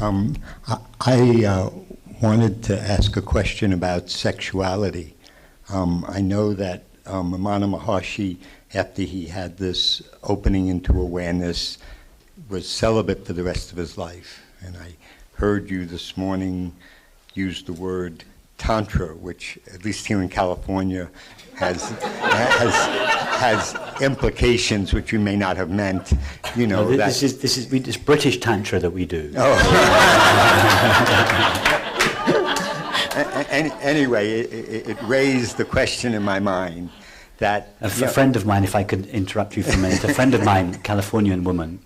I wanted to ask a question about sexuality. I know that Ramana Maharshi, after he had this opening into awareness, was celibate for the rest of his life. And I heard you this morning use the word tantra, which, at least here in California, has implications which you may not have meant. You know, no, this is British tantra that we do. Oh. Anyway, it raised the question in my mind that a friend of mine, if I could interrupt you for a minute, a friend of mine, Californian woman,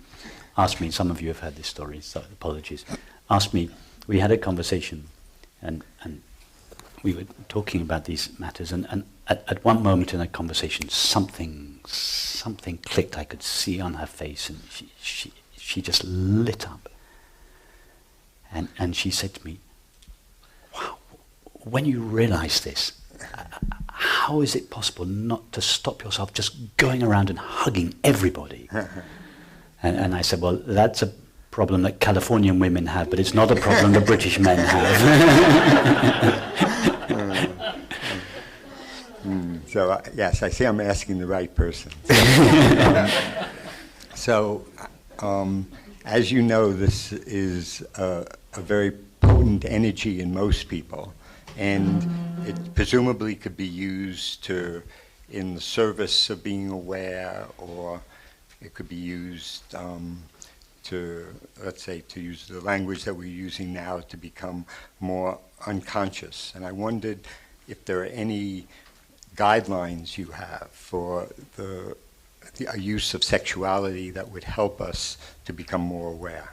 asked me. Some of you have heard this story, so apologies. Asked me. We had a conversation, and we were talking about these matters, and at one moment in that conversation, something clicked. I could see on her face, and she just lit up. And she said to me, "Wow, when you realize this, how is it possible not to stop yourself just going around and hugging everybody?" And I said, "Well, that's a problem that Californian women have, but it's not a problem that British men have." So, yes, I see I'm asking the right person. So, as you know, this is a very potent energy in most people, and it presumably could be used in the service of being aware, or it could be used let's say, to use the language that we're using now, to become more unconscious. And I wondered if there are any guidelines you have for the use of sexuality that would help us to become more aware.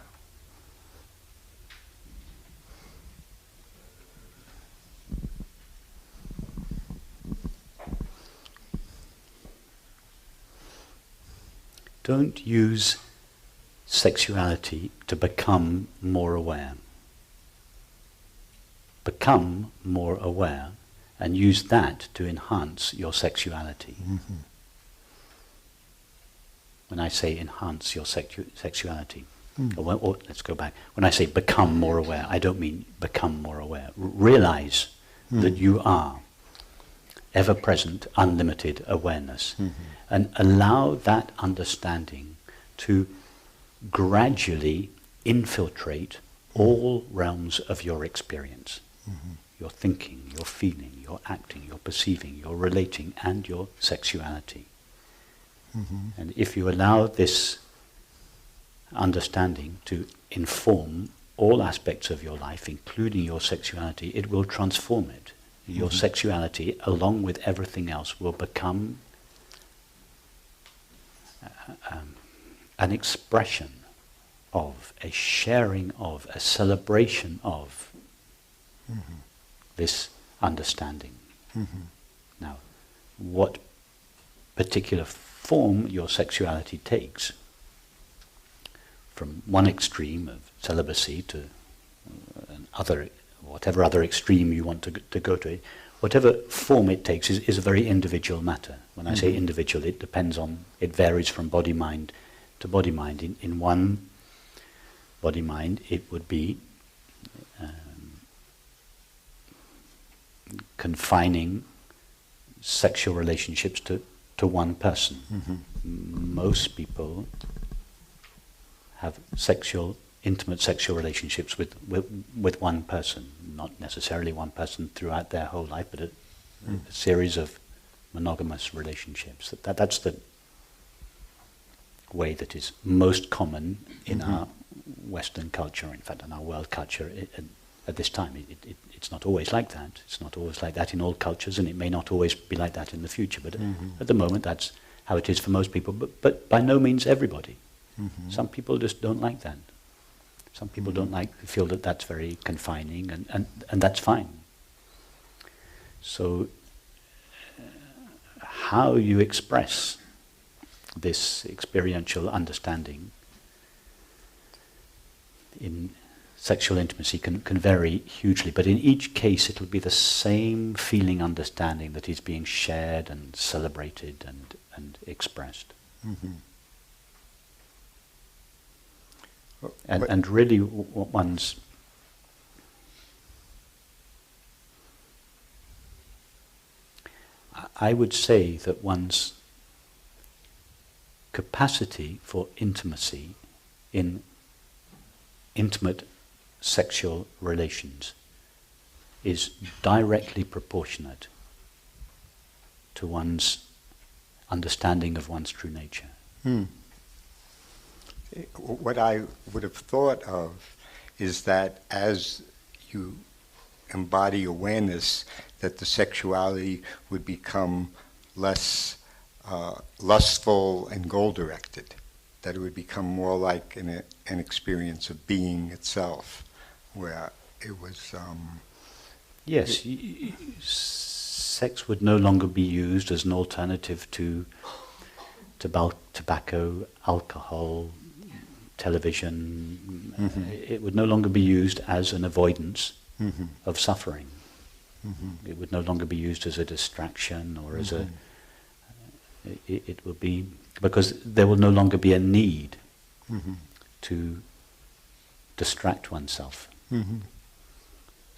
Don't use sexuality to become more aware. Become more aware and use that to enhance your sexuality. Mm-hmm. When I say enhance your sexuality, or let's go back. When I say become more aware, I don't mean become more aware. Realize that you are ever-present, unlimited awareness, and allow that understanding to gradually infiltrate all realms of your experience. Your thinking, your feeling, your acting, your perceiving, your relating, and your sexuality. And if you allow this understanding to inform all aspects of your life, including your sexuality, it will transform it. Your sexuality, along with everything else, will become an expression of, a sharing of, a celebration of this understanding. Now, what particular form your sexuality takes, from one extreme of celibacy to whatever other extreme you want to go to, whatever form it takes is a very individual matter. When I say individual, it depends on, it varies from body-mind to body-mind. In one body-mind, it would be confining sexual relationships to one person. Most people have intimate sexual relationships with one person, not necessarily one person throughout their whole life, but a series of monogamous relationships. That's the way that is most common in our Western culture, in fact in our world culture at this time. It's not always like that. It's not always like that in all cultures, and it may not always be like that in the future, but at the moment that's how it is for most people, but by no means everybody. Some people just don't like that. Some people feel that that's very confining, and that's fine. So how you express this experiential understanding in sexual intimacy can vary hugely, but in each case it'll be the same feeling understanding that is being shared and celebrated and expressed. And really one's... I would say that one's capacity for intimacy in intimate sexual relations is directly proportionate to one's understanding of one's true nature. What I would have thought of is that as you embody awareness, that the sexuality would become less lustful and goal-directed, that it would become more like an experience of being itself, where it was... Yes, sex would no longer be used as an alternative to tobacco, alcohol, television. It would no longer be used as an avoidance of suffering. It would no longer be used as a distraction or as a... It will be... Because there will no longer be a need to distract oneself.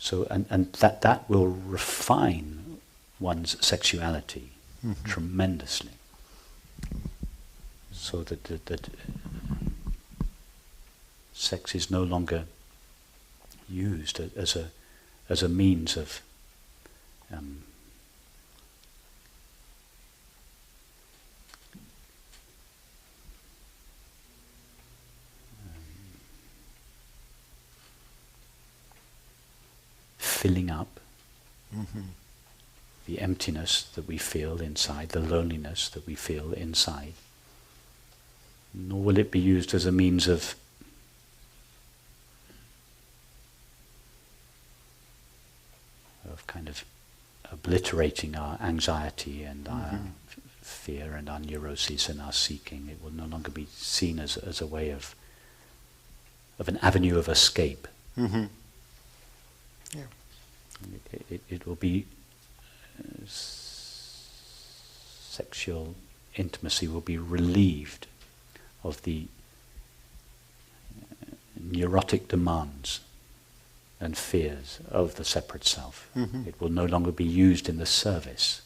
So, and that will refine one's sexuality tremendously. So that sex is no longer used as a means of filling up the emptiness that we feel inside, the loneliness that we feel inside. Nor will it be used as a means of kind of obliterating our anxiety and our fear and our neuroses and our seeking. It will no longer be seen as a way of an avenue of escape. It will be sexual intimacy will be relieved of the neurotic demands and fears of the separate self. It will no longer be used in the service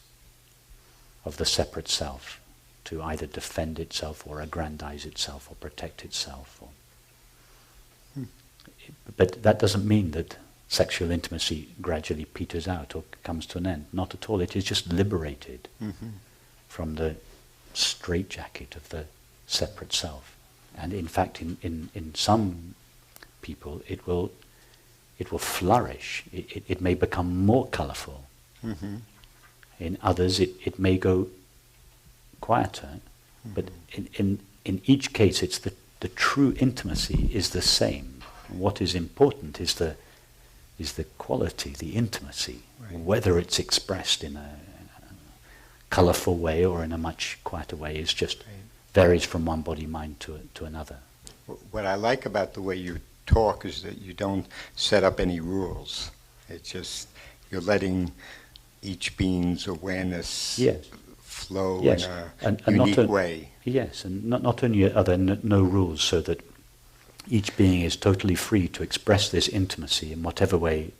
of the separate self to either defend itself or aggrandize itself or protect itself. But that doesn't mean that sexual intimacy gradually peters out or comes to an end. Not at all. It is just liberated from the straitjacket of the separate self. And in fact, in some people, it will flourish. It may become more colorful. In others, it may go quieter. But in each case, it's the true intimacy is the same. What is important is the quality, the intimacy, whether it's expressed in a colorful way or in a much quieter way. It's just varies from one body mind to another. What I like about the way you talk is that you don't set up any rules. It's just you're letting each being's awareness flow in a unique way. Yes, and not only are there no rules, so that each being is totally free to express this intimacy in whatever way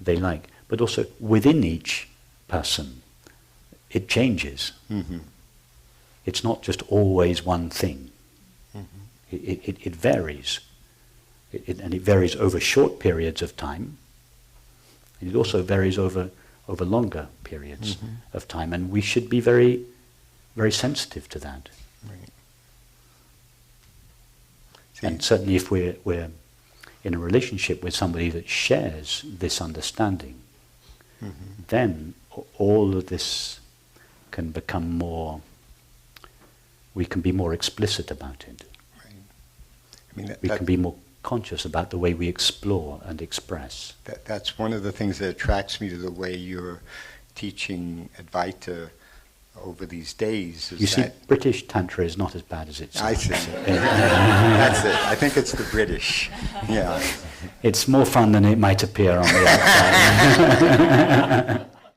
they like, but also within each person, it changes. It's not just always one thing. It varies. And it varies over short periods of time, and it also varies over longer periods of time, and we should be very, very sensitive to that. And certainly if we're in a relationship with somebody that shares this understanding, then all of this can become more, we can be more explicit about it. I mean, we can be more conscious about the way we explore and express. That's one of the things that attracts me to the way you're teaching Advaita over these days. You see, British Tantra is not as bad as it sounds. I see. That's it. I think it's the British. Yeah. It's more fun than it might appear on the outside.